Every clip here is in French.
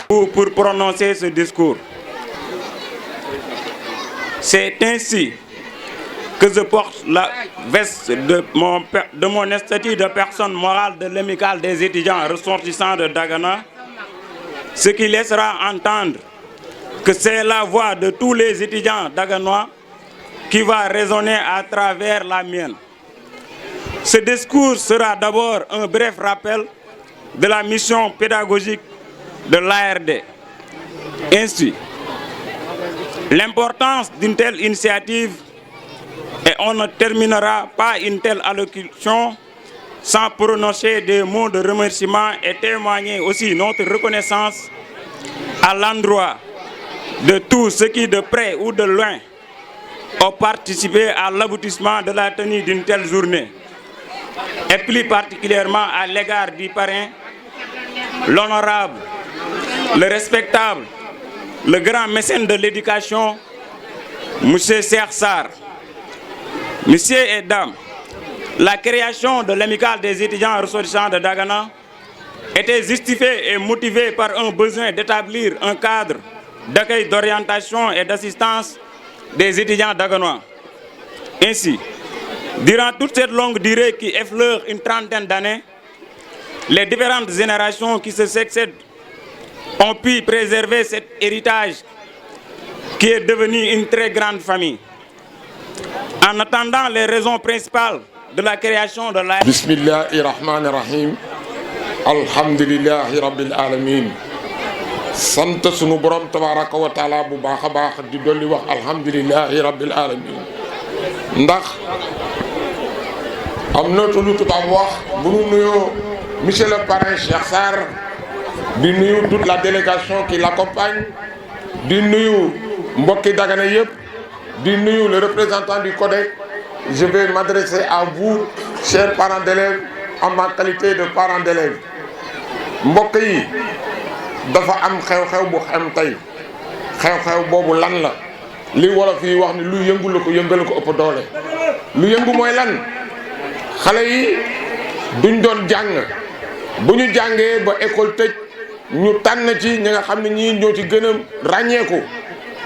Pour prononcer ce discours. C'est ainsi que je porte la veste de mon statut de personne morale de l'amicale des étudiants ressortissants de Dagana, ce qui laissera entendre que c'est la voix de tous les étudiants daganois qui va résonner à travers la mienne. Ce discours sera d'abord un bref rappel de la mission pédagogique de l'ARD. Ainsi, l'importance d'une telle initiative, et on ne terminera pas une telle allocution sans prononcer des mots de remerciement et témoigner aussi notre reconnaissance à l'endroit de tous ceux qui, de près ou de loin, ont participé à l'aboutissement de la tenue d'une telle journée, et plus particulièrement à l'égard du parrain, l'honorable, le respectable, le grand mécène de l'éducation, M. Cheikh Sarr. Messieurs et dames, la création de l'amicale des étudiants ressortissants de Dagana était justifiée et motivée par un besoin d'établir un cadre d'accueil, d'orientation et d'assistance des étudiants daganois. Ainsi, durant toute cette longue durée qui effleure une trentaine d'années, les différentes générations qui se succèdent ont pu préserver cet héritage qui est devenu une très grande famille. En attendant les raisons principales de la création de la... Bismillahirrahmanirrahim. Alhamdulillahi rabbil alamin. Sant sunu borom tabaraka wa taala bu baax a baax di dolli wax alhamdulillahi rabbil alamin. Ndax am na lu tubaab wax bu nu nuyoo monsieur le parrain Cheikh Sarr di nuyu toute la délégation qui l'accompagne, di nuyu mbokki Dagana yëpp, di nuyu le représentant du CODEC. Je vais m'adresser à vous, chers parents d'élèves, en ma qualité de parent d'élèves. Mbokk yi dafa am xew-xew bu xam tey, xew-xew boobu lan la li wolof yi wax ni lu yëngu la ko yëngal ko ëpp doole. Lu yëngu mooy lan? Xale yi duñ doon jàng, bu ñu jàngee ba école tëj ñu tànn ci ñi nga xam ne ñii ñoo ci gën a ràññeeku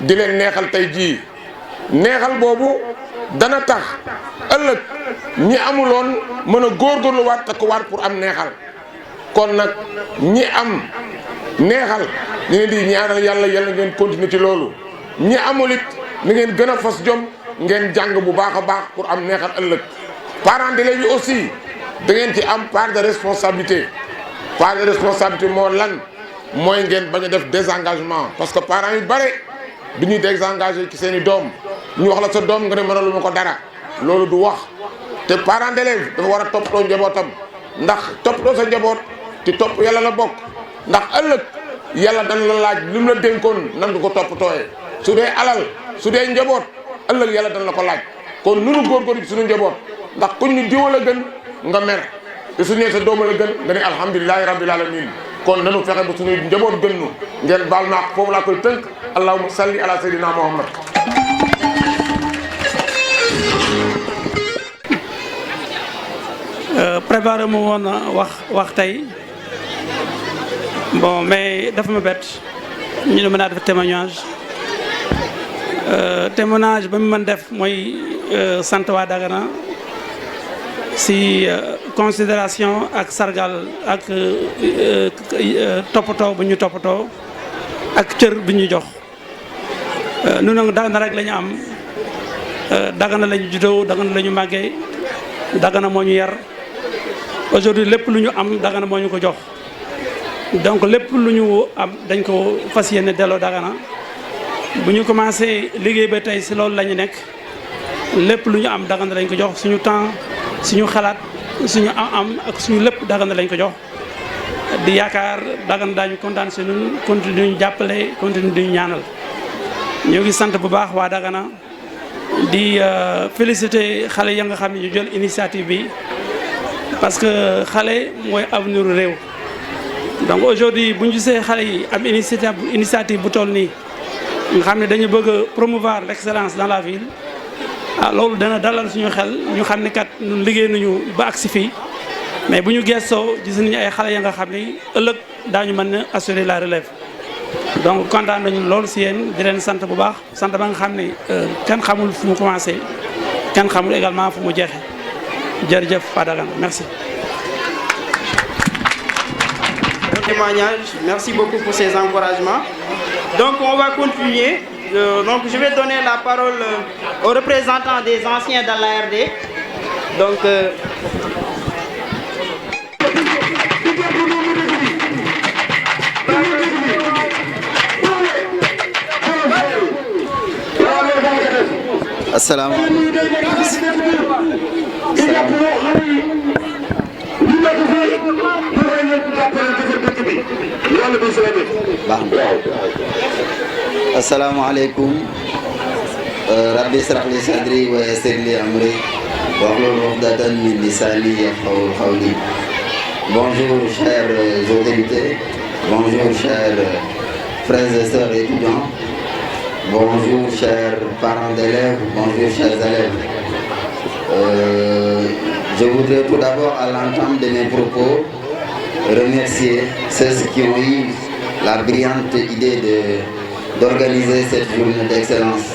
di leen neexal tey jii. Neexal boobu dana tax ëllëg ñi amuloon mën a góorgóorluwaat takkuwaat pour am neexal. Kon nag ñi am neexal ñu leen di ñaanal yàlla ngeen continuer ci loolu. Ñi amul it ni ngeen gën a fas jom ngeen jàng bu baax a baax pour am neexal ëllëg. Parents d'élèves yi aussi da ngeen ci am part de responsabilité. Part de responsabilité moo lan mooy ngeen bañ a def désengagement, parce que parents yu bare du ñuy désengagé ci seen i doom. ñu wax la sa doom nga ne mënalu ma ko dara loolu du wax te parent d'élève dafa war a toppatoo njabootam, ndax toppatoo sa njaboot ci topp yàlla la bokk, ndax ëllëg yàlla dana la laaj li mu la dénkoon nan nga ko toppatooyee. Su dee alal su dee njaboot ëllëg yàlla dana la ko laaj. Kon nunu góorgóorlu ci suñu njaboot, ndax kuñ ñu diwa la gën nga mer te su ñëwee sa dooma la gën nga ne alhamdulilahi rabbil alamin. Kon nanu fexe ba suñu njaboot gën nu ngeen baal naa foofu laa koy tënk. Allahumma salli ala sayyidina Muhammad. Préparé mu woon wax tey bon mais dafa ma bett ñu ne mën naa def témoignage ba mu mën def mooy sant waa Dagana si considération ak sargal ak toppatoo bu ñu toppatoo ak cër bi ñu jox. Nous nag Dagana rek la ñu am Dagana lañu juddoo Dagana lañu màggee Dagana moo ñu yar aujourd'hui lépp lu ñu am Dagana moo ñu ko jox donc lépp lu ñu am dañ ko fas yéene delloo Dagana bu ñu commencé liggéey ba tey si loolu la ñu nekk lépp lu ñu am Dagana lañ ko jox suñu temps suñu xalaat suñu am ak suñu lépp Dagana lañ ko jox di yaakaar Dagana daañu kontaan si ñun continue ñu jàppale continue di ñu ñaanal ñoo ngi sant bu baax waa Dagana di féliciter xale ya nga xam ne ñu jël initiative bi parce que xale mooy avenir réew donc aujourd'hui bu ñu gisee xale yi am initiative bu toll nii nga xam ne dañu bëgg a promouvoir l'excellence dans la ville loolu dana dalal suñu xel ñu xam ne kat ñun liggéey nañu ba agsi fii mais bu ñu gestoo gis nañu ay xale ya nga xam ne ëllëg daañu mën a assurer la relève donc kontaan nañu loolu si yéen di leen sant bu baax sant ba nga xam ne kenn xamul fu mu commencé kenn xamul également fu mu jeexe jërëjëf waa Dagana merci. Témoignage, merci beaucoup pour ces encouragements. Donc on va continuer. Donc je vais donner la parole aux représentants des anciens dans l'ARD. Donc Assalamu alaikum. Rabbi israh li sadri wa yassir li amri wahlul 'uqdatan min lisani yafqahu qawli. Bonjour chers autorités, bonjour chers frères et sœurs étudiants, bonjour chers parents d'élèves, bonjour chers élèves. Je voudrais tout d'abord à l'entame de mes propos remercier ceux qui ont eu la brillante idée d'organiser cette journée d'excellence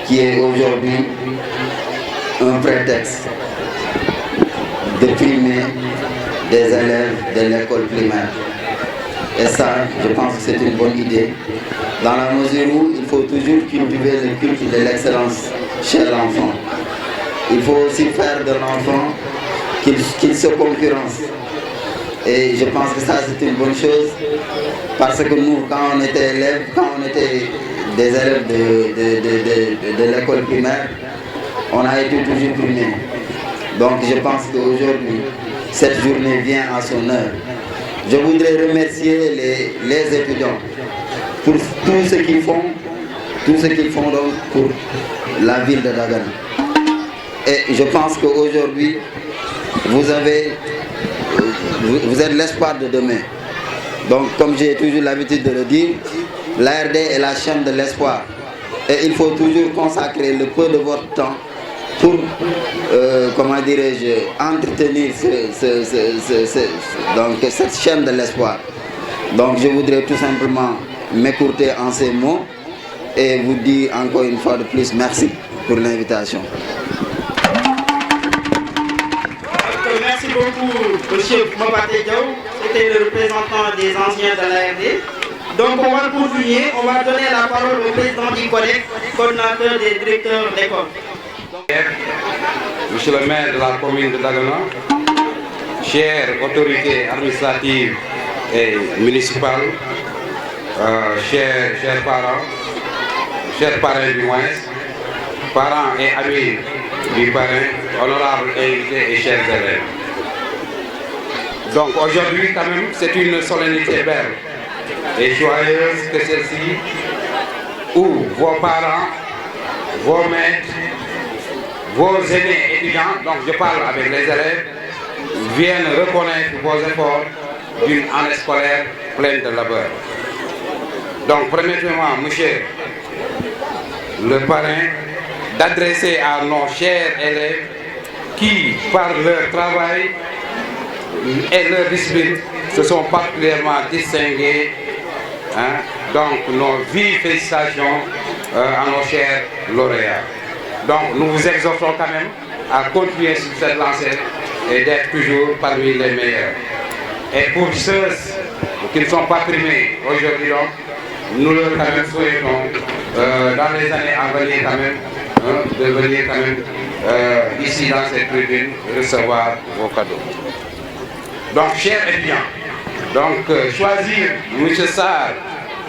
qui est aujourd'hui un prétexte de primer des élèves de l'école primaire. Et ça, je pense que c'est une bonne idée, dans la mesure où il faut toujours cultiver le culte de l'excellence chez l'enfant. Il faut aussi faire de l'enfant qu'il se concurrence. Et je pense que ça c'est une bonne chose, parce que nous, quand on était élèves, quand on était des élèves de l'école primaire, on a été toujours primés. Donc je pense qu'aujourd'hui, cette journée vient à son heure. Je voudrais remercier les étudiants pour tout ce qu'ils font, donc pour la ville de Dagana. Et je pense qu'aujourd'hui, vous êtes l'espoir de demain. Donc comme j'ai toujours l'habitude de le dire, l'ARD est la chaîne de l'espoir. Et il faut toujours consacrer le peu de votre temps pour, comment dirais-je, entretenir cette chaîne de l'espoir. Donc je voudrais tout simplement m'écourter en ces mots et vous dire encore une fois de plus merci pour l'invitation. merci beaucoup monsieur Mbappé Diaw, c'était le représentant des anciens de l'ARD. Donc on va continuer, on va donner la parole au président du CODEC, coordinateur des directeurs d'école. Monsieur le maire de la commune de Dagana, chères autorités administratives et municipales, chers parrains du moins, parents et amis du parrain, honorables invités et chers élèves. Donc aujourd'hui quand même c'est une solennité belle et joyeuse que celle-ci, où vos parents, vos maîtres, vos aînés étudiants, donc je parle avec les élèves, viennent reconnaître vos efforts d'une année scolaire pleine de labeur. Donc permettez-moi, monsieur le parrain, d'adresser à nos chers élèves qui, par leur travail et leur discipline, se sont particulièrement distingués. Donc nos vives félicitations à nos chers lauréats. Donc nous vous exhortons quand même à continuer sur cette lancée et d'être toujours parmi les meilleurs. Et pour ceux qui ne sont pas primés aujourd'hui, donc, nous leur quand même souhaitons dans les années à venir quand même de venir quand même ici dans cette tribune recevoir vos cadeaux. Donc, chers étudiants, choisir M. Sarr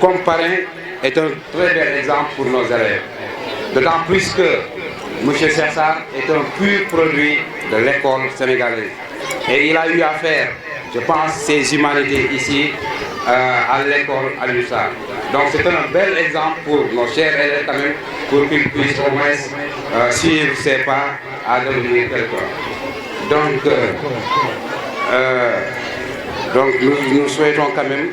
comme parrain est un très bel exemple pour nos élèves. D'autant plus que M. Sarr est un pur produit de l'école sénégalaise. Et il a eu à faire, je pense, ses humanités ici à l'école à l'USAR. Donc c'est un bel exemple pour nos chers élèves quand même, pour qu'ils puissent au moins suivre ses pas à devenir quelqu'un. Donc nous souhaitons quand même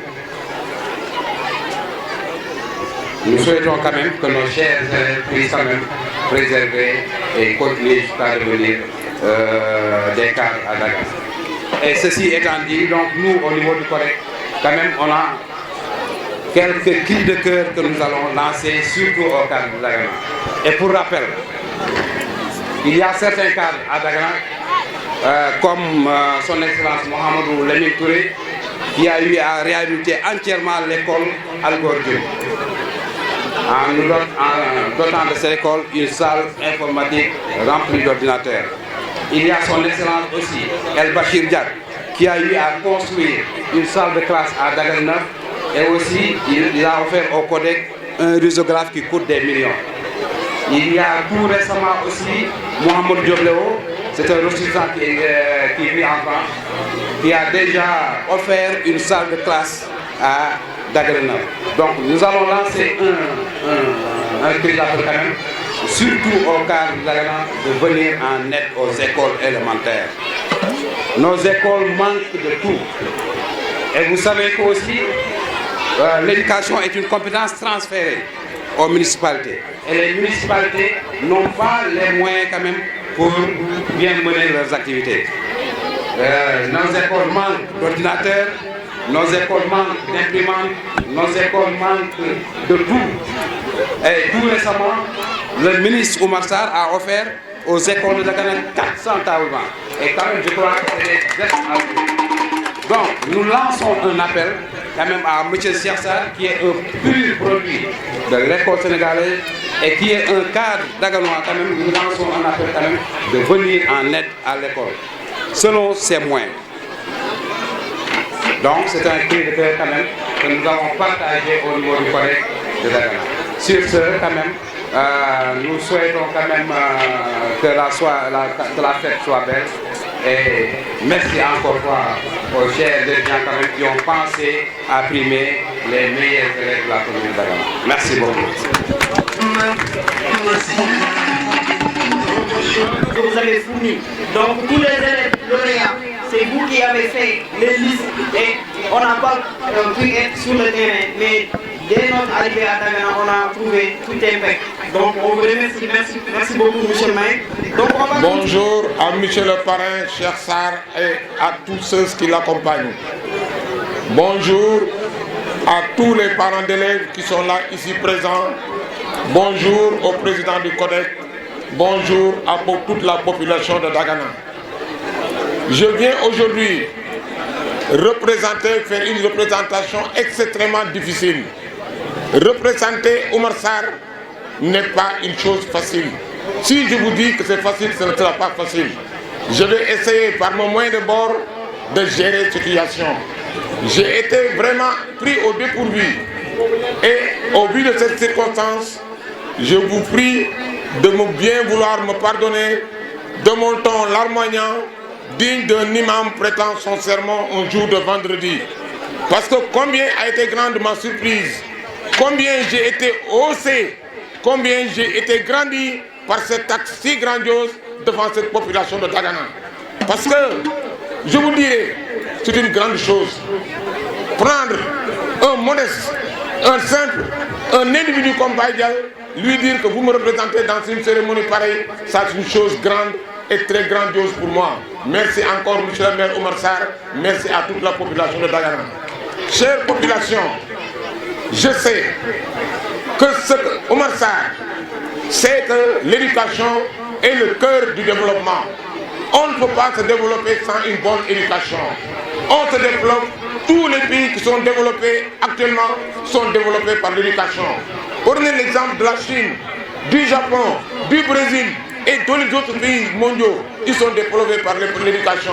que nos chers élèves puissent quand même préserver et continuer jusqu'à devenir des cadres à Dagana. Et ceci étant dit, donc nous au niveau du CODEC, quand même on a quelques cris de cœur que nous allons lancer surtout au cadre de Dagana. Et pour rappel, il y a certains cadres à Dagana, comme son excellence Mohamedou Lamine Touré, qui a eu à réhabiliter entièrement l'école Al-Gordium, en nous dotant de cette école une salle informatique remplie d'ordinateurs. Il y a son excellence aussi, El Bachir Diak, qui a eu à construire une salle de classe à Dagana, et aussi il a offert au CODEC un risographe qui coûte des millions. Il y a tout récemment aussi Mohamed Diobléo, c'est un ressuscitant qui vit en France, qui a déjà offert une salle de classe à Dagana. Donc nous allons lancer un cri d'appel quand même, surtout au cadre de Dagana, de venir en aide aux écoles élémentaires. Nos écoles manquent de tout. Et vous savez qu'aussi, l'éducation est une compétence transférée aux municipalités. Et les municipalités n'ont pas les moyens quand même pour bien mener leurs activités. Nos écoles manquent d'ordinateurs, nos écoles manquent d'imprimantes, nos écoles manquent de tout. Et tout récemment, le ministre Oumar Sarr a offert aux écoles de Dagana 400 tables. Et quand même, je crois que c'est des gestes à vous. Donc, nous lançons un appel quand même à M. Cheikh Sarr, qui est un pur produit de l'école sénégalaise et qui est un cadre daganois quand même. Nous lançons un appel quand même de venir en aide à l'école, selon ses moyens. Donc, c'est un cri de cœur quand même que nous avons partagé au niveau du collège de Dagana. Sur ce, quand même, nous souhaitons quand même que la fête soit belle. Et merci encore une fois aux chers étudiants quand même qui ont pensé à primer les meilleurs élèves de la commune de Dagana. Merci beaucoup. Que vous avez fourni. Donc tous les élèves lauréats, c'est vous qui avez fait les listes et on n'a pas pu être sur le terrain. Mais dès notre arrivée à Dagana, on a trouvé tout impec. Donc on vous remercie. Merci beaucoup, M. le maire. Bonjour à M. le parrain, Cheikh Sarr, et à tous ceux qui l'accompagnent. Bonjour à tous les parents d'élèves qui sont là, ici présents. Bonjour au président du CODEC. Bonjour à toute la population de Dagana. Je viens aujourd'hui faire une représentation extrêmement difficile. Représenter Oumar Sarr n'est pas une chose facile. Si je vous dis que c'est facile, ce ne sera pas facile. Je vais essayer par mon moyen de bord de gérer la situation. J'ai été vraiment pris au dépourvu. Et au vu de cette circonstance, je vous prie de bien vouloir me pardonner de mon ton larmoignant, digne d'un imam prêtant son serment un jour de vendredi. Parce que combien a été grande ma surprise, combien j'ai été haussé, combien j'ai été grandi par cet acte si grandiose devant cette population de Dagana. Parce que, je vous dirais, c'est une grande chose. Prendre un modeste, un simple, un individu comme Baïdial, lui dire que vous me représentez dans une cérémonie pareille, ça c'est une chose grande et très grandiose pour moi. Merci encore, M. le maire Oumar Sarr, merci à toute la population de Dagana. Chère population, je sais que ce que Oumar Sarr, c'est que l'éducation est le cœur du développement. On ne peut pas se développer sans une bonne éducation. On se développe, tous les pays qui sont développés actuellement sont développés par l'éducation. Prenez l'exemple de la Chine. du Japon, du Brésil et tous les autres pays mondiaux, ils sont développés par l'éducation.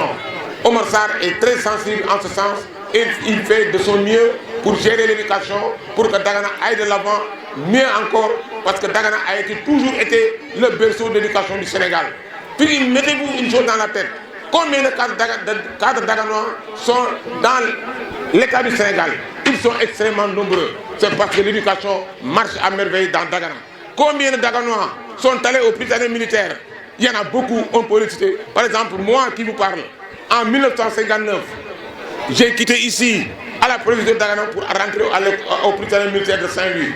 Omar Sarr est très sensible en ce sens et il fait de son mieux pour gérer l'éducation, pour que Dagana aille de l'avant, mieux encore, parce que Dagana a toujours été le berceau de l'éducation du Sénégal. Puis mettez-vous une chose dans la tête. Combien de cadres daganois sont dans l'État du Sénégal? Ils sont extrêmement nombreux. C'est parce que l'éducation marche à merveille dans Dagana. Combien de Daganois sont allés au prisonniers militaires? Il y en a beaucoup, on peut les citer. Par exemple, moi qui vous parle, en 1959, j'ai quitté ici, à la province de Dagana, pour rentrer au prisonnier militaire de Saint-Louis.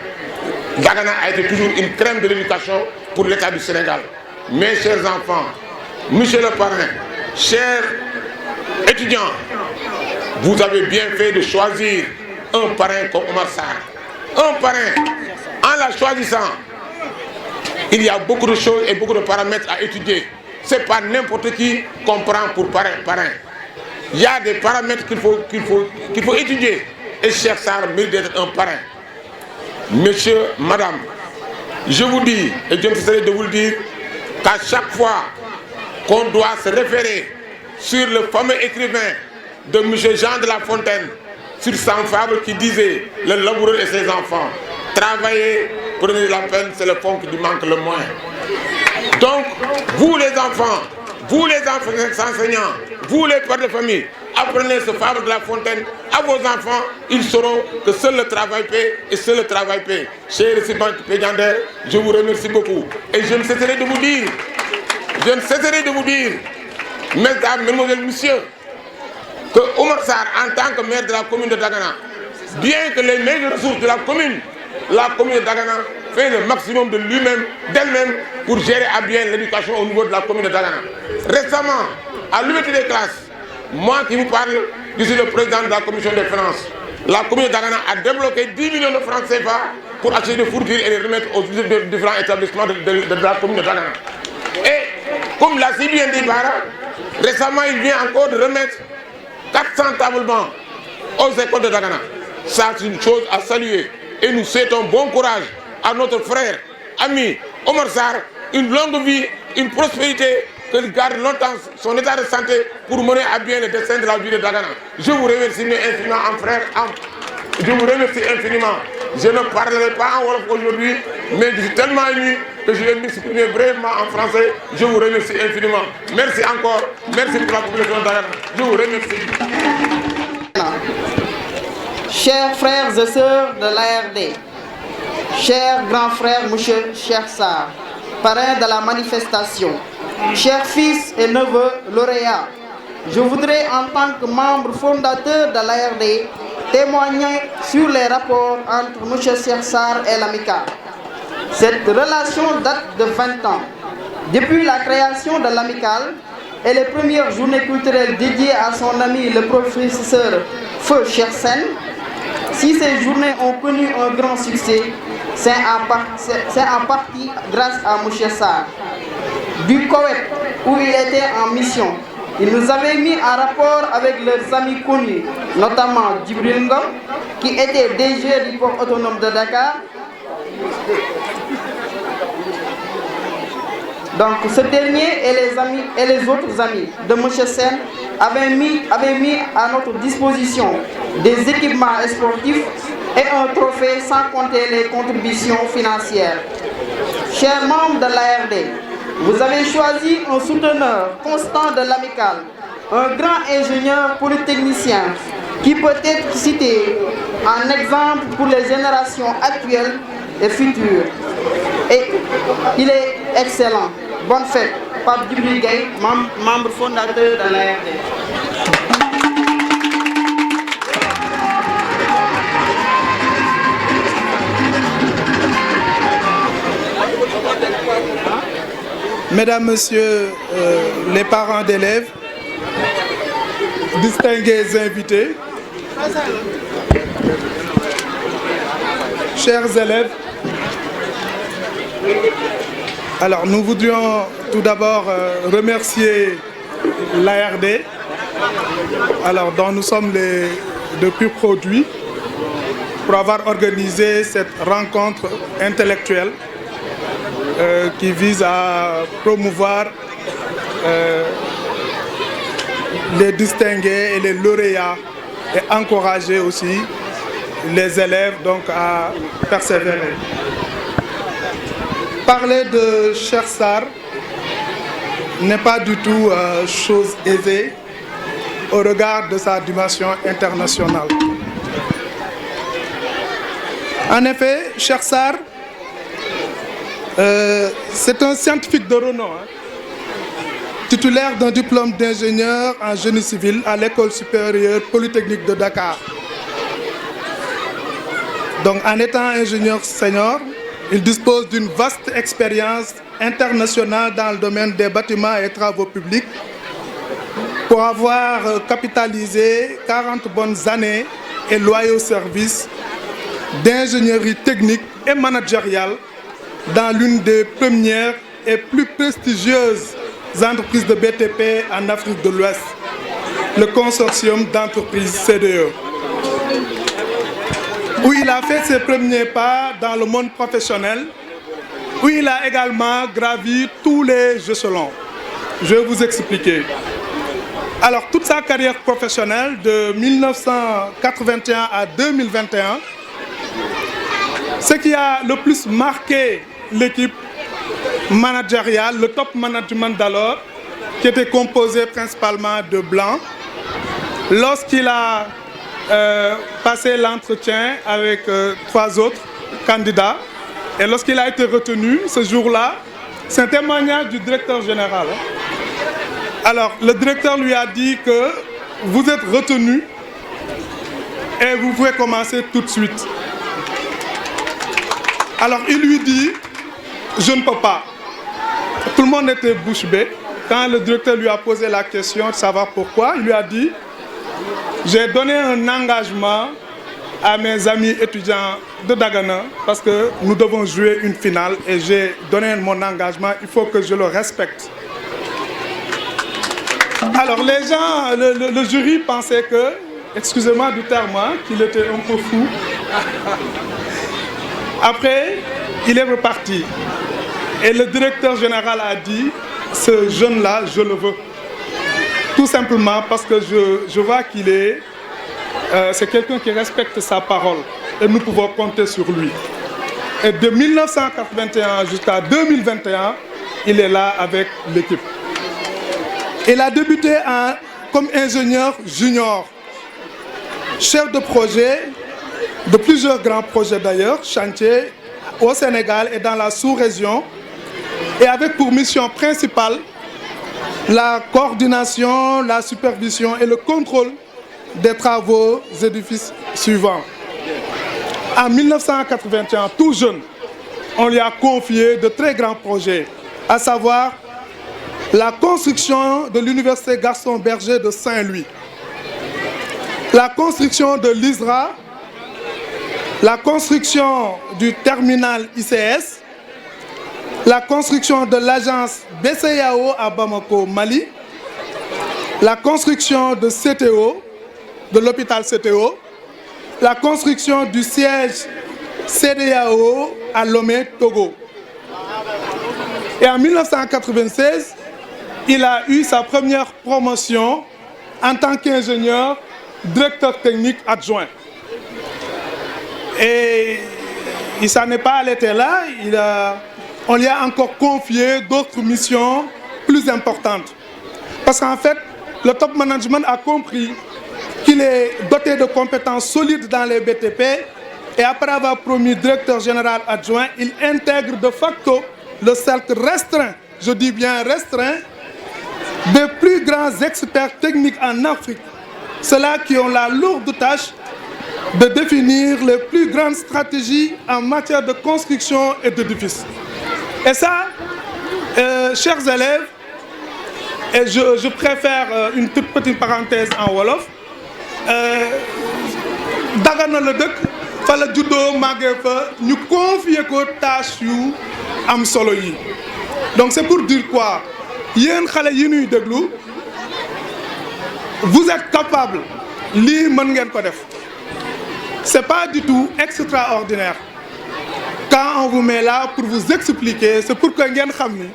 Dagana a été toujours une crème de l'éducation pour l'État du Sénégal. Mes chers enfants, monsieur le parrain, chers étudiants, vous avez bien fait de choisir un parrain comme Omar Sarr. Un parrain, en la choisissant, il y a beaucoup de choses et beaucoup de paramètres à étudier. Ce n'est pas n'importe qui qu'on prend pour parrain. Il y a des paramètres qu'il faut étudier. Et Cheikh Sarr mérite d'être un parrain. Monsieur, madame, je vous dis, et je me cesserai de vous le dire, qu'à chaque fois qu'on doit se référer sur le fameux écrivain de M. Jean de La Fontaine, sur son fable qui disait « Le laboureur et ses enfants, travailler, prenez la peine, c'est le fond qui lui manque le moins. » Donc, vous les enfants enseignants, vous les pères de famille, apprenez ce fable de La Fontaine à vos enfants, ils sauront que seul le travail paie et seul le travail paie. Chers récipients pédiandaires, je vous remercie beaucoup. Et je ne cesserai de vous dire, mesdames, mesdemoiselles, messieurs, que Omar Sarr, en tant que maire de la commune de Dagana, bien que les meilleures ressources de la commune de Dagana fait le maximum de lui-même, d'elle-même, pour gérer à bien l'éducation au niveau de la commune de Dagana. Récemment, à l'ouverture des classes, moi qui vous parle, je suis le président de la commission des finances. La commune de Dagana a débloqué 10 millions de francs CFA pour acheter des fournitures et les remettre aux différents établissements de la commune de Dagana. Et comme l'a si bien dit Bara, récemment il vient encore de remettre 400 tables-bancs aux écoles de Dagana. Ça, c'est une chose à saluer. Et nous souhaitons bon courage à notre frère, ami Omar Sarr, une longue vie, une prospérité, qu'il garde longtemps son état de santé pour mener à bien le destin de la vie de Dagana. Je vous remercie infiniment, frère. Je vous remercie infiniment. Je ne parlerai pas en Wolof aujourd'hui, mais je suis tellement ému que je vais m'exprimer brièvement en français. Je vous remercie infiniment. Merci encore. Merci pour la population de Dagana. Je vous remercie. Chers frères et sœurs de l'ARD, chers grands frères, monsieur Cheikh Sarr, parrain de la manifestation, chers fils et neveux lauréats, je voudrais en tant que membre fondateur de l'ARD témoigner sur les rapports entre monsieur Cheikh Sarr et l'amicale. Cette relation date de 20 ans. Depuis la création de l'amicale et les premières journées culturelles dédiées à son ami le professeur Feu Cheikh Sen, si ces journées ont connu un grand succès, c'est en partie grâce à M. Sarr. Du Koweït, où il était en mission, il nous avait mis en rapport avec leurs amis connus, notamment Djibril Ngom, qui était DG du port autonome de Dakar. Donc ce dernier et les autres amis de M. Sen avaient mis à notre disposition des équipements sportifs et un trophée sans compter les contributions financières. Chers membres de l'ARD, vous avez choisi un souteneur constant de l'amicale, un grand ingénieur polytechnicien qui peut être cité en exemple pour les générations actuelles et futures. Et il est excellent. Bonne fête. Pape Djibril Gaye, membre fondateur de l'ARD. Mesdames, Messieurs les parents d'élèves, distingués invités, chers élèves, alors nous voudrions tout d'abord remercier l'ARD, alors dont nous sommes les purs produits, pour avoir organisé cette rencontre intellectuelle qui vise à promouvoir les distingués et les lauréats et encourager aussi les élèves donc à persévérer. Parler de Cheikh Sarr n'est pas du tout chose aisée au regard de sa dimension internationale. En effet, Cheikh Sarr, c'est un scientifique de renom, titulaire d'un diplôme d'ingénieur en génie civil à l'École supérieure polytechnique de Dakar. Donc, en étant ingénieur senior, il dispose d'une vaste expérience internationale dans le domaine des bâtiments et travaux publics pour avoir capitalisé 40 bonnes années et loyaux services d'ingénierie technique et managériale dans l'une des premières et plus prestigieuses entreprises de BTP en Afrique de l'Ouest, le consortium d'entreprises CDE, où il a fait ses premiers pas dans le monde professionnel, où il a également gravi tous les échelons. Je vais vous expliquer. Alors, toute sa carrière professionnelle de 1981 à 2021, ce qui a le plus marqué l'équipe managériale, le top management d'alors, qui était composé principalement de blancs, lorsqu'il a passé l'entretien avec 3 autres candidats, et lorsqu'il a été retenu ce jour-là, c'est un témoignage du directeur général. Alors, le directeur lui a dit que vous êtes retenu et vous pouvez commencer tout de suite. Alors, il lui dit, je ne peux pas. Tout le monde était bouche bée. Quand le directeur lui a posé la question de savoir pourquoi, il lui a dit, j'ai donné un engagement à mes amis étudiants de Dagana parce que nous devons jouer une finale et j'ai donné mon engagement, il faut que je le respecte. Alors les gens, le jury pensait que, excusez-moi du terme, qu'il était un peu fou. Après, il est reparti. Et le directeur général a dit, ce jeune-là, je le veux. Tout simplement parce que je vois qu'il est, c'est quelqu'un qui respecte sa parole. Et nous pouvons compter sur lui. Et de 1981 jusqu'à 2021, il est là avec l'équipe. Il a débuté comme ingénieur junior, chef de projet, de plusieurs grands projets d'ailleurs, chantiers au Sénégal et dans la sous-région, et avec pour mission principale la coordination, la supervision et le contrôle des travaux édifices suivants. En 1981, tout jeune, on lui a confié de très grands projets, à savoir la construction de l'université Gaston Berger de Saint-Louis, la construction de l'ISRA, la construction du terminal ICS, la construction de l'agence BCEAO à Bamako, Mali, la construction de CTO, de l'hôpital CTO, la construction du siège CEDEAO à Lomé, Togo. Et en 1996, il a eu sa première promotion en tant qu'ingénieur, directeur technique adjoint. Et il s'en est pas arrêté là, on lui a encore confié d'autres missions plus importantes. Parce qu'en fait, le top management a compris qu'il est doté de compétences solides dans les BTP et après avoir promu directeur général adjoint, il intègre de facto le cercle restreint, je dis bien restreint, des plus grands experts techniques en Afrique, ceux-là qui ont la lourde tâche de définir les plus grandes stratégies en matière de construction et d'édifices. Et ça, chers élèves, et je préfère une toute petite parenthèse en Wolof, Dagana la dëkk fa la juddoo màggee fa ñu confier ko tâche yu am solo yi. Donc c'est pour dire quoi? Yéen xale yi ñuy déglu, vous êtes capable, lii mën ngeen ko def. C'est pas du tout extraordinaire. quand on vous met là pour vous expliquer, c'est pour que ngeen xam ni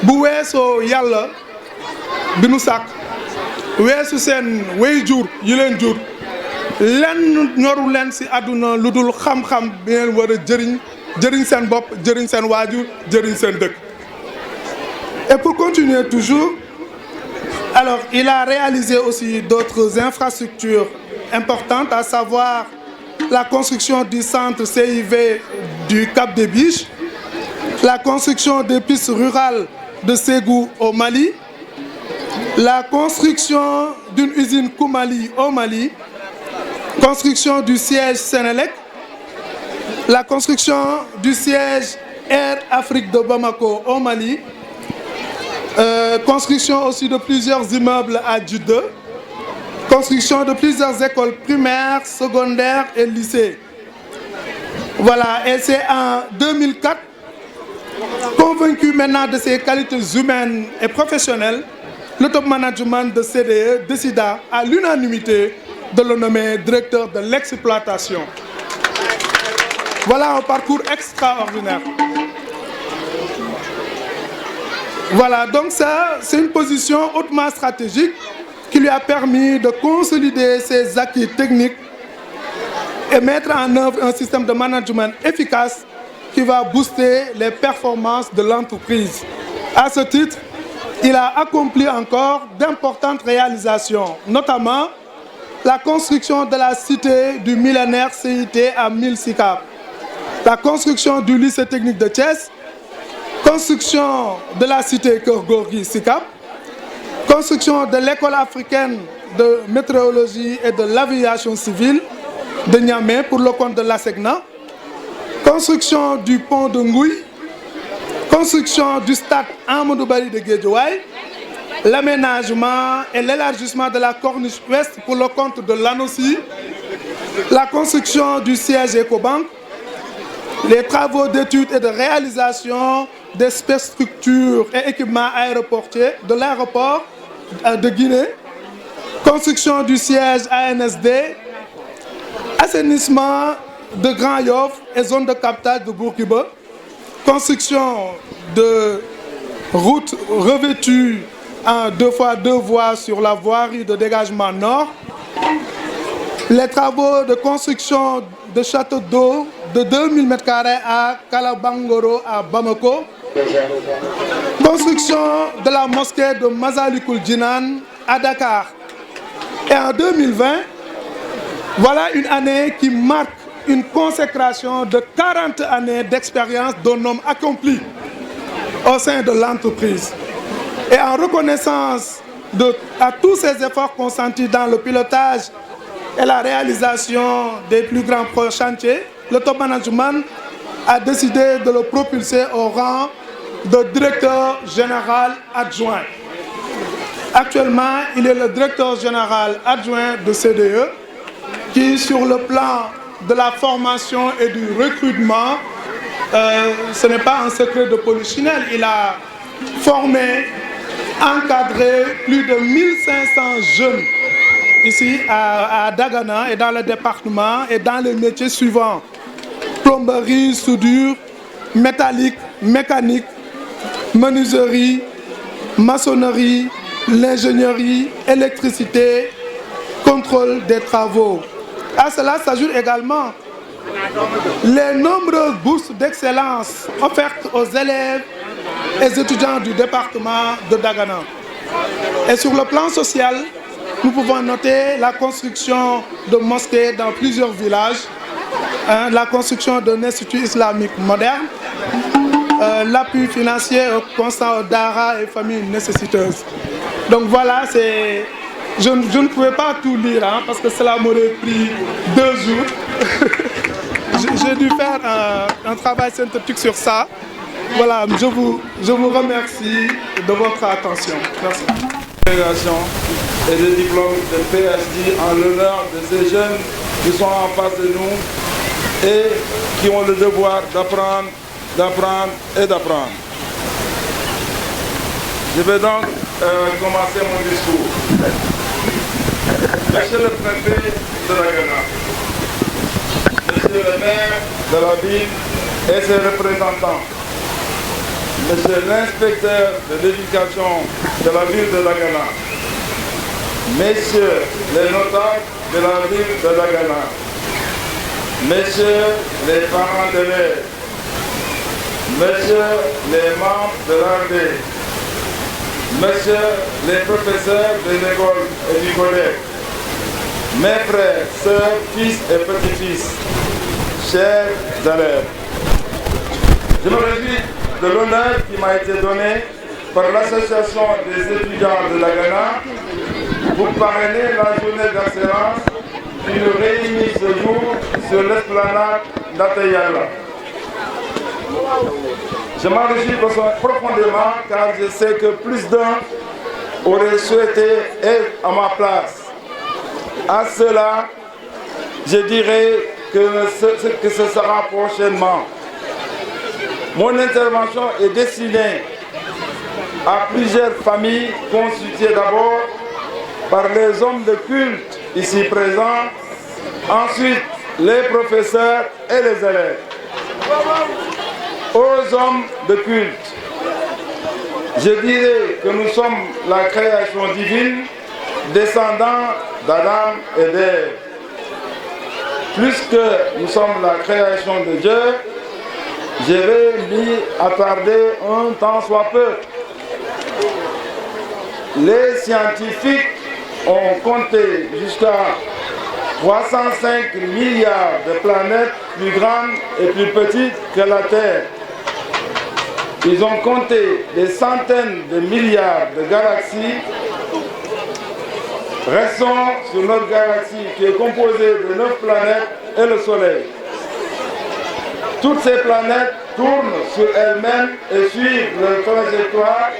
bu weesoo yàlla bi nu sàkk weesu seen waajur yi leen jur lenn ñoru leen ci àdduna lu dul xam-xam bi ngeen war a jëriñ seen bopp jëriñ seen waajur jëriñ seen dëkk. Et pour continuer toujours, alors il a réalisé aussi d'autres infrastructures importantes, à savoir la construction du centre CIV du Cap des Biches, la construction des pistes rurales de Ségou au Mali, la construction d'une usine Koumali au Mali, construction du siège Sénélec, la construction du siège Air Afrique de Bamako au Mali, construction aussi de plusieurs immeubles à Djeddah, construction de plusieurs écoles primaires, secondaires et lycées. Voilà, et c'est en 2004, convaincu maintenant de ses qualités humaines et professionnelles, le top management de CDE décida à l'unanimité de le nommer directeur de l'exploitation. Voilà un parcours extraordinaire. Voilà, donc ça, c'est une position hautement stratégique qui lui a permis de consolider ses acquis techniques et mettre en œuvre un système de management efficace qui va booster les performances de l'entreprise. À ce titre, il a accompli encore d'importantes réalisations, notamment la construction de la cité du millénaire CIT à 1000 SICAP, la construction du lycée technique de Thiès, construction de la cité Keur Gorgui SICAP, construction de l'école africaine de météorologie et de l'aviation civile de Niamey pour le compte de l'ASECNA, construction du pont de Ngouy, construction du stade Amadou Barry de Guédiawaye, l'aménagement et l'élargissement de la corniche ouest pour le compte de l'ANOCI, la construction du siège Ecobank, les travaux d'études et de réalisation des structures et équipements aéroportiers de l'aéroport de Guinée, construction du siège ANSD, assainissement de Grand Yoff et zone de captage de Bourguiba, construction de routes revêtues en 2x2 voies sur la voirie de dégagement nord, les travaux de construction de châteaux d'eau de 2000 m² à Kalabangoro à Bamako, construction de la mosquée de Masalikul Jinan à Dakar. Et en 2020, voilà une année qui marque une consécration de 40 années d'expérience d'un homme accompli au sein de l'entreprise. Et en reconnaissance à tous ces efforts consentis dans le pilotage et la réalisation des plus grands chantiers, le top management a décidé de le propulser au rang de directeur général adjoint. Actuellement, il est le directeur général adjoint de CDE qui, sur le plan de la formation et du recrutement, ce n'est pas un secret de polichinelle. Il a formé, encadré plus de 1500 jeunes ici à Dagana et dans le département et dans les métiers suivants: plomberie, soudure, métallique, mécanique, menuiserie, maçonnerie, l'ingénierie, électricité, contrôle des travaux. À cela s'ajoutent également les nombreuses bourses d'excellence offertes aux élèves et étudiants du département de Dagana. Et sur le plan social, nous pouvons noter la construction de mosquées dans plusieurs villages, la construction d'un institut islamique moderne, l'appui financier constant aux daara et familles nécessiteuses. Donc voilà, je ne pouvais pas tout lire parce que cela m'aurait pris 2 jours. J'ai dû faire un travail synthétique sur ça. Voilà, je vous remercie de votre attention. Merci. Et des diplômes de PhD en l'honneur de ces jeunes qui sont en face de nous et qui ont le devoir d'apprendre, d'apprendre et d'apprendre. Je vais donc commencer mon discours. Monsieur le préfet de Dagana, monsieur le maire de la ville et ses représentants, Monsieur l'inspecteur de l'éducation de la ville de Dagana, Messieurs les notables de la ville de Dagana, Messieurs les parents d'élèves, Messieurs les membres de l'ARD, Messieurs les professeurs des écoles et du collège, mes frères, sœurs, fils et petits-fils, chers élèves, je me réjouis de l'honneur qui m'a été donné par l'association des étudiants de Dagana pour parrainer la journée d'excellence qui nous réunit ce jour sur l'esplanade d'Ateyala. Je m'en réjouis profondément car je sais que plus d'un aurait souhaité être à ma place. À cela, je dirais que ce sera prochainement. Mon intervention est destinée à plusieurs familles constituées d'abord par les hommes de culte ici présents, ensuite les professeurs et les élèves. Aux hommes de culte, je dirais que nous sommes la création divine, descendants d'Adam et d'Ève. Plus que nous sommes la création de Dieu, je vais m'y attarder un temps soit peu. Les scientifiques ont compté jusqu'à 305 milliards de planètes plus grandes et plus petites que la Terre. Ils ont compté des centaines de milliards de galaxies. Restons sur notre galaxie qui est composée de 9 planètes et le Soleil. Toutes ces planètes tournent sur elles-mêmes et suivent leur trajectoire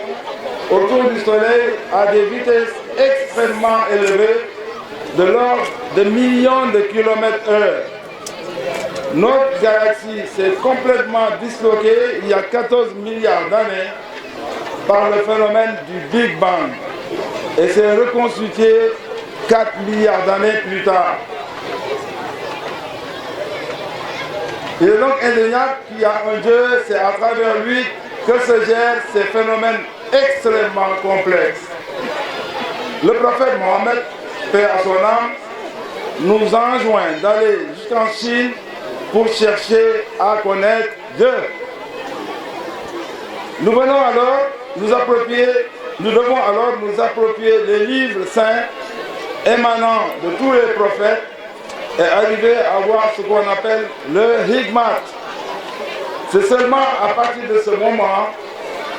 autour du Soleil à des vitesses extrêmement élevées de l'ordre de millions de kilomètres/heure. Notre galaxie s'est complètement disloquée il y a 14 milliards d'années par le phénomène du Big Bang et s'est reconstituée 4 milliards d'années plus tard. Il est donc indéniable qu'il y a un Dieu, c'est à travers lui que se gèrent ces phénomènes extrêmement complexes. Le prophète Mohammed, paix à son âme, nous enjoint d'aller jusqu'en Chine pour chercher à connaître Dieu. Nous devons alors nous approprier les livres saints émanant de tous les prophètes et arriver à voir ce qu'on appelle le Hikmat. C'est seulement à partir de ce moment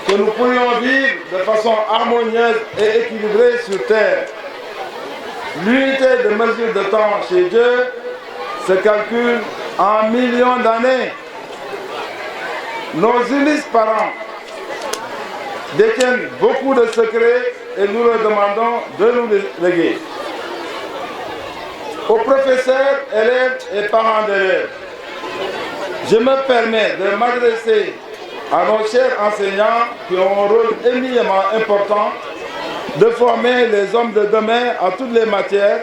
que nous pourrions vivre de façon harmonieuse et équilibrée sur terre. L'unité de mesure de temps chez Dieu se calcule en millions d'années. Nos illustres parents détiennent beaucoup de secrets et nous leur demandons de nous les léguer. Aux professeurs, élèves et parents d'élèves, je me permets de m'adresser à nos chers enseignants qui ont un rôle éminemment important de former les hommes de demain à toutes les matières,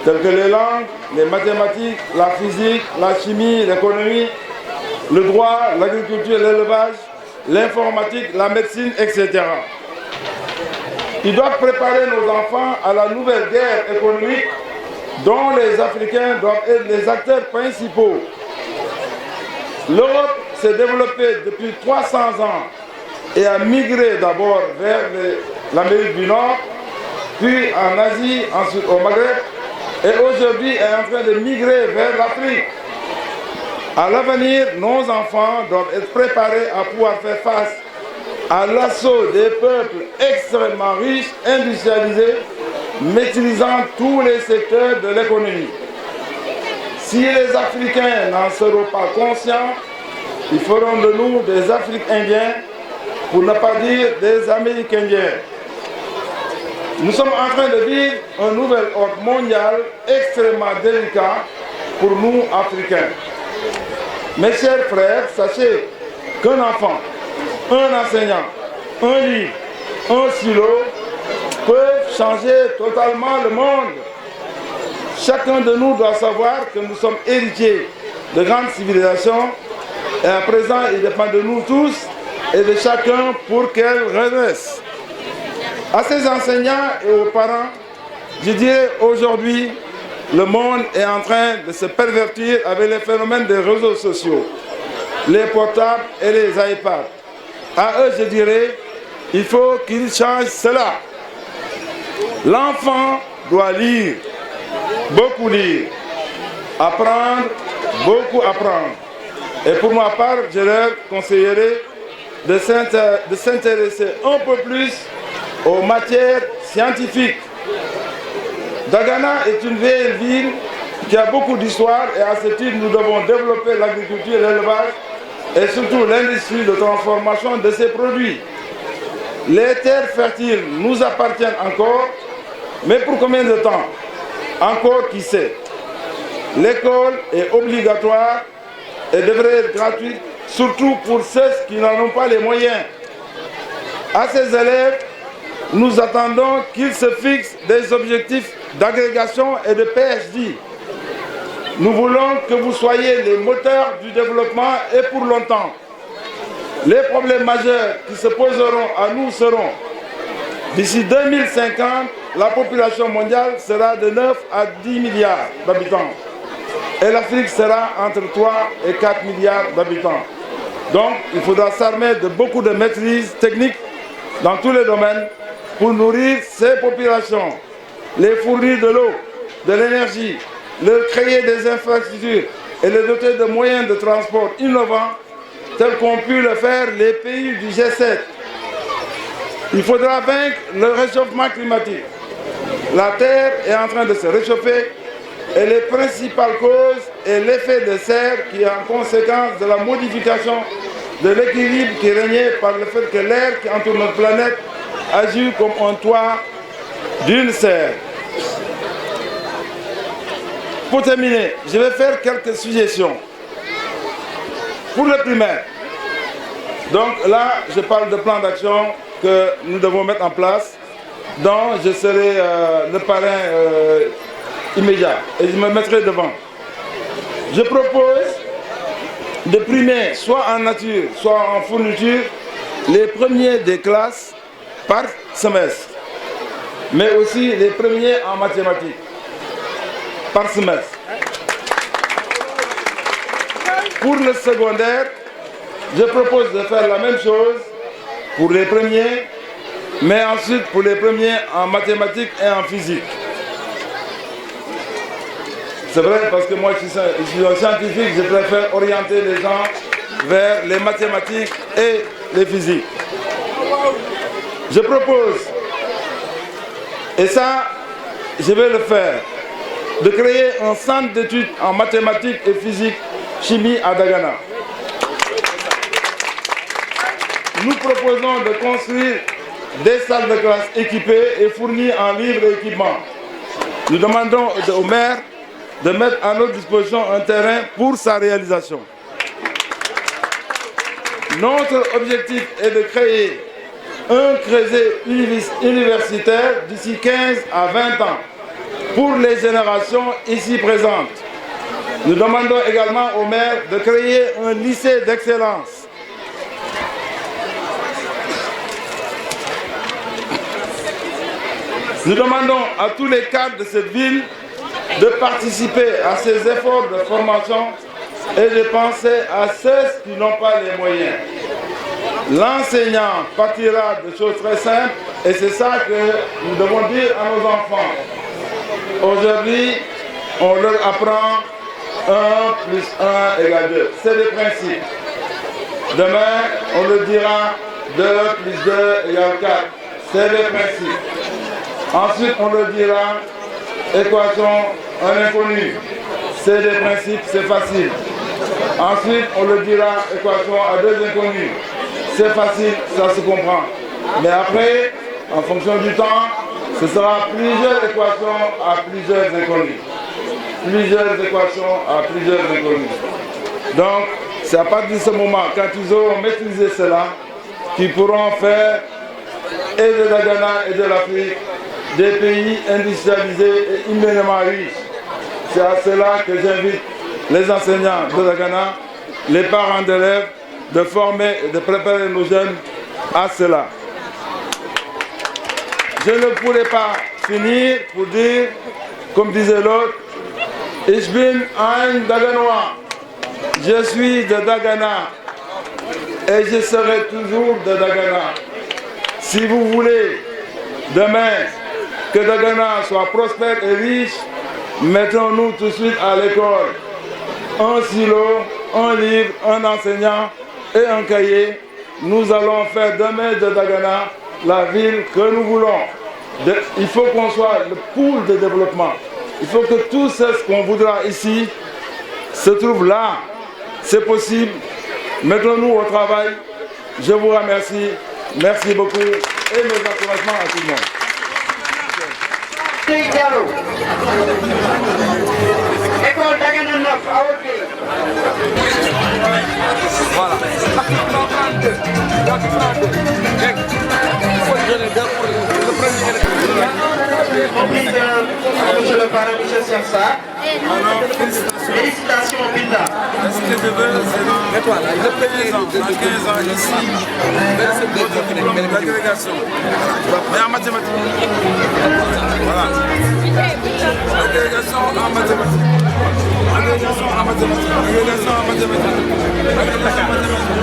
telles que les langues, les mathématiques, la physique, la chimie, l'économie, le droit, l'agriculture, l'élevage, l'informatique, la médecine, etc. Ils doivent préparer nos enfants à la nouvelle guerre économique dont les Africains doivent être les acteurs principaux. L'Europe s'est développée depuis 300 ans et a migré d'abord vers l'Amérique du Nord, puis en Asie, ensuite au Maghreb, et aujourd'hui est en train de migrer vers l'Afrique. À l'avenir, nos enfants doivent être préparés à pouvoir faire face à l'assaut des peuples extrêmement riches, industrialisés, maîtrisant tous les secteurs de l'économie. Si les Africains n'en seront pas conscients, ils feront de nous des Africains, pour ne pas dire des Américains. Nous sommes en train de vivre un nouvel ordre mondial extrêmement délicat pour nous, Africains. Mes chers frères, sachez qu'un enfant, un enseignant, un livre, un stylo peuvent changer totalement le monde. Chacun de nous doit savoir que nous sommes héritiers de grandes civilisations Et à présent, il dépend de nous tous et de chacun pour qu'elle redresse. À ces enseignants et aux parents, je dirais aujourd'hui, le monde est en train de se pervertir avec les phénomènes des réseaux sociaux, les portables et les iPads. À eux, je dirais, il faut qu'ils changent cela. L'enfant doit lire, beaucoup lire, apprendre, beaucoup apprendre. Et pour ma part, je leur conseillerais de s'intéresser un peu plus aux matières scientifiques. Dagana est une vieille ville qui a beaucoup d'histoire et à ce titre, nous devons développer l'agriculture et l'élevage et surtout l'industrie de transformation de ces produits. Les terres fertiles nous appartiennent encore, mais pour combien de temps? Encore qui sait. L'école est obligatoire et devrait être gratuite, surtout pour ceux qui n'en ont pas les moyens. À ces élèves, nous attendons qu'ils se fixent des objectifs d'agrégation et de PhD. Nous voulons que vous soyez les moteurs du développement et pour longtemps. Les problèmes majeurs qui se poseront à nous seront: d'ici 2050, la population mondiale sera de 9 à 10 milliards d'habitants. Et l'Afrique sera entre 3 et 4 milliards d'habitants. Donc, il faudra s'armer de beaucoup de maîtrise technique dans tous les domaines pour nourrir ces populations, les fournir de l'eau, de l'énergie, leur créer des infrastructures et les doter de moyens de transport innovants tels qu'ont pu le faire les pays du G7. Il faudra vaincre le réchauffement climatique. La Terre est en train de se réchauffer et les principales causes est l'effet de serre qui est en conséquence de la modification de l'équilibre qui régnait par le fait que l'air qui entoure notre planète agit comme un toit d'une serre. Pour terminer, je vais faire quelques suggestions. Pour le primaire, donc là, je parle de plan d'action que nous devons mettre en place, dont je serai le parrain immédiat et je me mettrai devant. Je propose de primer soit en nature, soit en fourniture, les premiers des classes par semestre, mais aussi les premiers en mathématiques par semestre. Pour le secondaire, je propose de faire la même chose pour les premiers, mais ensuite pour les premiers en mathématiques et en physique. C'est vrai parce que moi je suis un scientifique, je préfère orienter les gens vers les mathématiques et les physiques. Je propose, et ça je vais le faire, de créer un centre d'études en mathématiques et physique chimie à Dagana. Nous proposons de construire des salles de classe équipées et fournies en livres et équipements. Nous demandons au maire de mettre à notre disposition un terrain pour sa réalisation. Notre objectif est de créer un creuset universitaire d'ici 15 à 20 ans pour les générations ici présentes. Nous demandons également au maire de créer un lycée d'excellence. Nous demandons à tous les cadres de cette ville de participer à ces efforts de formation et de penser à ceux qui n'ont pas les moyens. L'enseignant partira de choses très simples et c'est ça que nous devons dire à nos enfants. Aujourd'hui, on leur apprend 1 plus 1 égale 2. C'est le principe. Demain, on leur dira 2 plus 2 égale 4. C'est le principe. Ensuite, on leur dira équation un inconnu. C'est des principes, c'est facile. Ensuite, on leur dira équation à 2 inconnus. C'est facile, ça se comprend. Mais après, en fonction du temps, ce sera plusieurs équations à plusieurs inconnus. Plusieurs équations à plusieurs inconnus. Donc, c'est à partir de ce moment, quand ils auront maîtrisé cela, qu'ils pourront faire et de Dagana et de l'Afrique des pays industrialisés et immensément riches. C'est à cela que j'invite les enseignants de Dagana les parents d'élèves, de former et de préparer nos jeunes à cela. Je ne pourrais pas finir pour dire, comme disait l'autre, Ich bin ein Daganois. Je suis de Dagana et je serai toujours de Dagana. Si vous voulez demain que Dagana soit prospère et riche, mettons-nous tout de suite à l'école. Un stylo, un livre, un enseignant et un cahier. Nous allons faire demain de Dagana la ville que nous voulons. Il faut qu'on soit le pôle de développement. Il faut que tout ce qu'on voudra ici se trouve là. C'est possible. Mettons-nous au travail. Je vous remercie. Merci beaucoup et mes encouragements à tout le monde. École Dagana 9, à votre pied. Voilà. Monsieur le parrain, monsieur Siamsa. Félicitations, Binda. Ce que je veux, c'est dans 15 ans ici, l'agrégation. Mais en mathématiques. Voilà. L'agrégation en mathématiques. Agrégation en mathématiques. Agrégation en mathématiques. Agrégation en mathématiques.